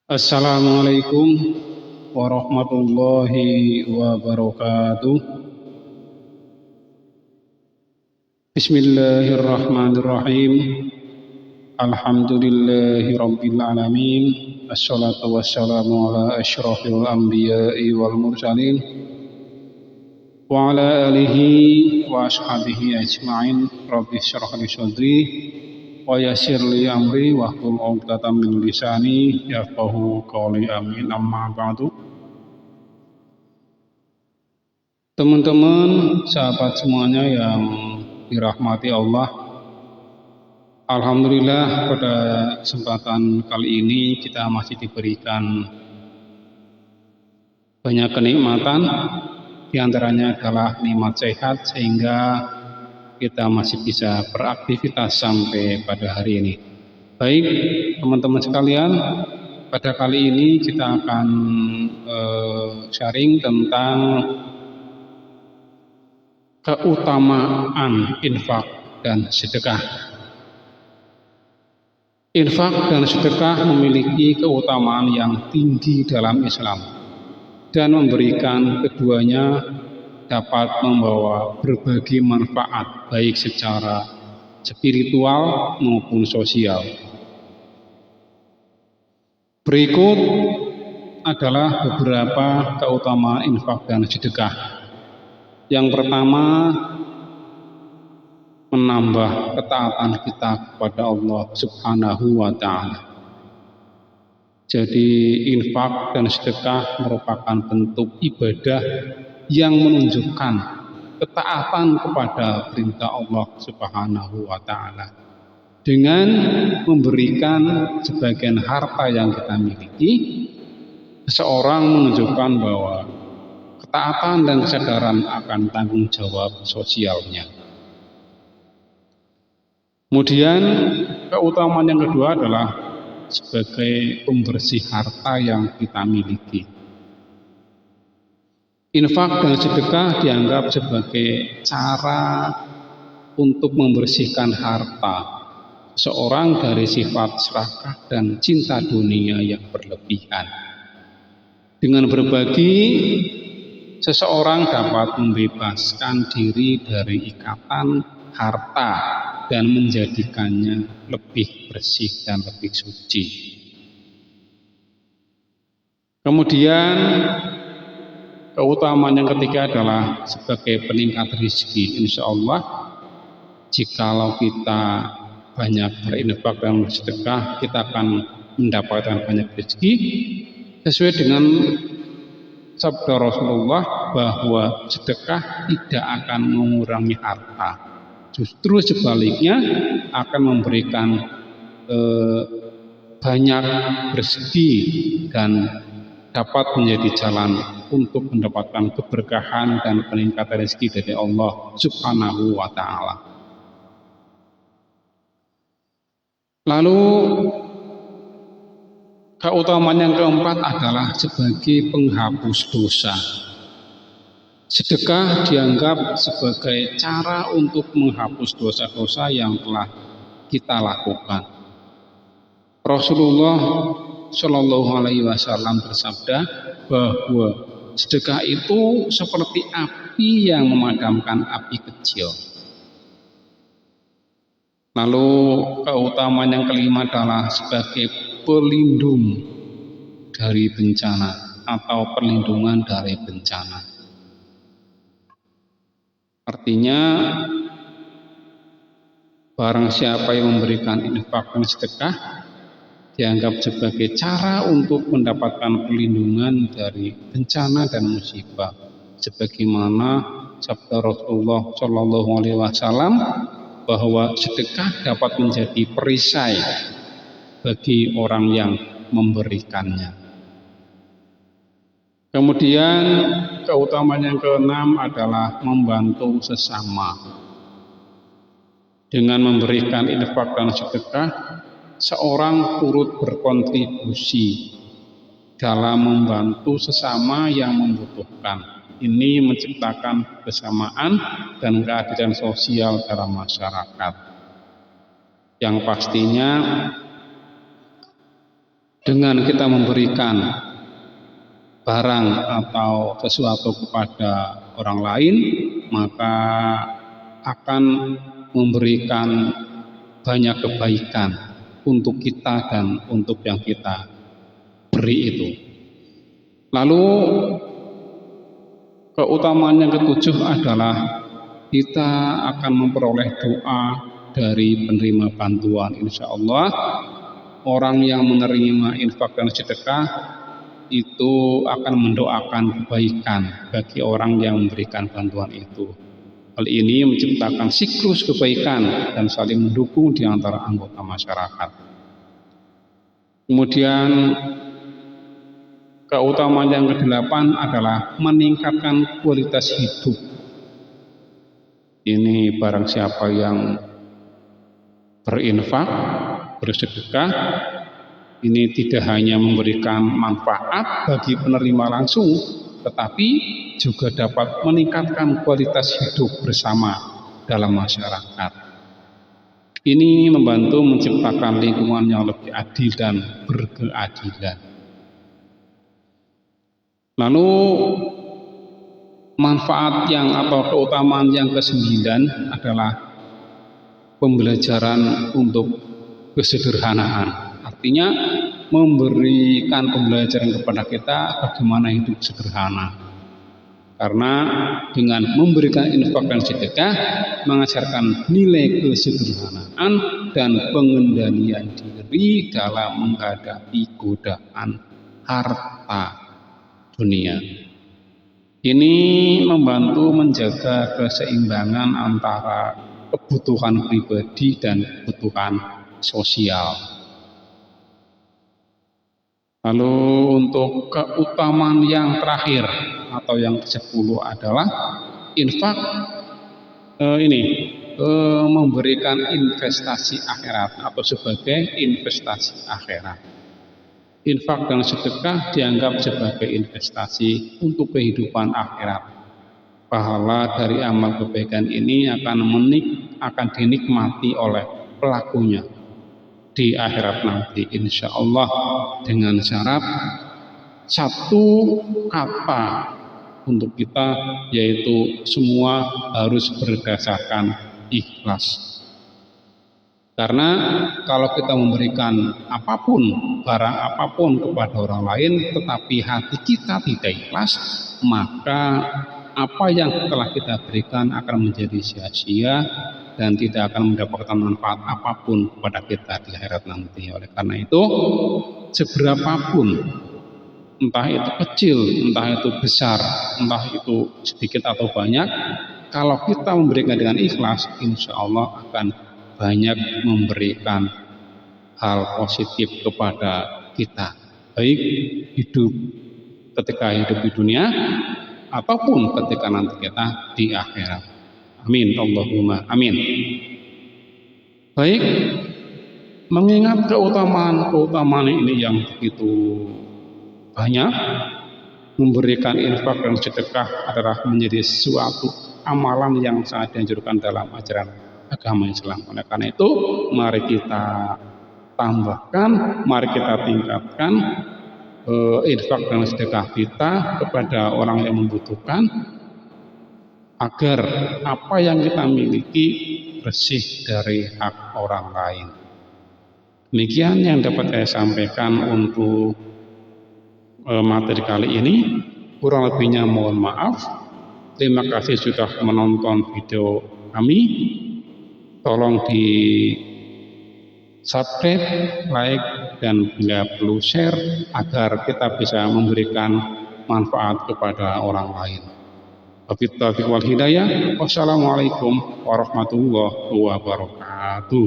Assalamualaikum warahmatullahi wabarakatuh. Bismillahirrahmanirrahim. Alhamdulillahi rabbil alamin. Assalatu wassalamu ala asyrafil anbiya'i wal mursalin wa ala alihi wa ashabihi ajma'in. Rabbi syrah li sadri wa yassir li amri wahlul 'uqdatam min lisani yafqahu qawli, amin. Amma ba'du. Teman-teman, sahabat semuanya yang dirahmati Allah, alhamdulillah pada kesempatan kali ini kita masih diberikan banyak kenikmatan, diantaranya adalah nikmat sehat sehingga kita masih bisa beraktivitas sampai pada hari ini. Baik teman-teman sekalian, pada kali ini kita akan sharing tentang keutamaan infak dan sedekah. Infak dan sedekah memiliki keutamaan yang tinggi dalam Islam dan memberikan keduanya dapat membawa berbagai manfaat baik secara spiritual maupun sosial. Berikut adalah beberapa keutamaan infak dan sedekah. Yang pertama, menambah ketaatan kita kepada Allah Subhanahu wa ta'ala. Jadi infak dan sedekah merupakan bentuk ibadah yang menunjukkan ketaatan kepada perintah Allah Subhanahu wa ta'ala. Dengan memberikan sebagian harta yang kita miliki, seseorang menunjukkan bahwa ketaatan dan kesadaran akan tanggung jawab sosialnya. Kemudian keutamaan yang kedua adalah sebagai pembersih harta yang kita miliki. Infak dan sedekah dianggap sebagai cara untuk membersihkan harta seorang dari sifat serakah dan cinta dunia yang berlebihan. Dengan berbagi, seseorang dapat membebaskan diri dari ikatan harta dan menjadikannya lebih bersih dan lebih suci. Kemudian keutamaan yang ketiga adalah sebagai peningkat rezeki. Insya Allah, jikalau kita banyak berinfak dan sedekah, kita akan mendapatkan banyak rezeki sesuai dengan sabda Rasulullah bahwa sedekah tidak akan mengurangi harta, justru sebaliknya akan memberikan banyak rezeki dan dapat menjadi jalan untuk mendapatkan keberkahan dan peningkatan rezeki dari Allah Subhanahu wa ta'ala. Lalu keutamaan yang keempat adalah sebagai penghapus dosa. Sedekah dianggap sebagai cara untuk menghapus dosa-dosa yang telah kita lakukan. Rasulullah Shallallahu Alaihi Wasallam bersabda bahwa sedekah itu seperti api yang memadamkan api kecil. Lalu keutamaan yang kelima adalah sebagai pelindung dari bencana atau perlindungan dari bencana. Artinya, barang siapa yang memberikan infak dan sedekah dianggap sebagai cara untuk mendapatkan perlindungan dari bencana dan musibah, sebagaimana sabda Rasulullah Shallallahu Alaihi Wasallam bahwa sedekah dapat menjadi perisai bagi orang yang memberikannya. Kemudian keutamaan yang keenam adalah membantu sesama. Dengan memberikan infak dan sedekah, seorang turut berkontribusi dalam membantu sesama yang membutuhkan. Ini menciptakan kesamaan dan keadilan sosial dalam masyarakat. Yang pastinya dengan kita memberikan barang atau sesuatu kepada orang lain, maka akan memberikan banyak kebaikan untuk kita dan untuk yang kita beri itu. Lalu keutamaan yang ketujuh adalah kita akan memperoleh doa dari penerima bantuan. Insya Allah orang yang menerima infak dan sedekah itu akan mendoakan kebaikan bagi orang yang memberikan bantuan itu. Hal ini menciptakan siklus kebaikan dan saling mendukung di antara anggota masyarakat. Kemudian keutamaan yang kedelapan adalah meningkatkan kualitas hidup. Ini barang siapa yang berinfak, bersedekah, ini tidak hanya memberikan manfaat bagi penerima langsung, tetapi juga dapat meningkatkan kualitas hidup bersama dalam masyarakat. Ini membantu menciptakan lingkungan yang lebih adil dan berkeadilan. Lalu manfaat yang atau keutamaan yang ke-9 adalah pembelajaran untuk kesederhanaan. Artinya memberikan pembelajaran kepada kita bagaimana hidup sederhana. Karena dengan memberikan infak dan sedekah mengajarkan nilai kesederhanaan dan pengendalian diri dalam menghadapi godaan harta dunia. Ini membantu menjaga keseimbangan antara kebutuhan pribadi dan kebutuhan sosial. Lalu untuk keutamaan yang terakhir atau yang ke-10 adalah infak memberikan investasi akhirat atau sebagai investasi akhirat. Infak dan sedekah dianggap sebagai investasi untuk kehidupan akhirat. Pahala dari amal kebaikan ini akan dinikmati oleh pelakunya di akhirat nanti, insya Allah, dengan syarat satu kata untuk kita, yaitu semua harus berdasarkan ikhlas. Karena kalau kita memberikan apapun, barang apapun kepada orang lain, tetapi hati kita tidak ikhlas, maka apa yang telah kita berikan akan menjadi sia-sia dan tidak akan mendapatkan manfaat apapun kepada kita di akhirat nanti. Oleh karena itu, seberapapun, entah itu kecil, entah itu besar, entah itu sedikit atau banyak, kalau kita memberikan dengan ikhlas, insya Allah akan banyak memberikan hal positif kepada kita, baik ketika hidup di dunia ataupun ketika nanti kita di akhirat. Amin, Allahumma amin. Baik, mengingat keutamaan ini yang begitu banyak, memberikan infak dan sedekah adalah menjadi suatu amalan yang sangat dianjurkan dalam ajaran agama Islam. Oleh karena itu, mari kita tambahkan, mari kita tingkatkan infak dan sedekah kita kepada orang yang membutuhkan, agar apa yang kita miliki bersih dari hak orang lain. Demikian yang dapat saya sampaikan untuk materi kali ini. Kurang lebihnya mohon maaf. Terima kasih sudah menonton video kami. Tolong di subscribe, like, dan bila perlu share agar kita bisa memberikan manfaat kepada orang lain. Wabillahi taufiq wal hidayah. Wassalamualaikum warahmatullahi wabarakatuh.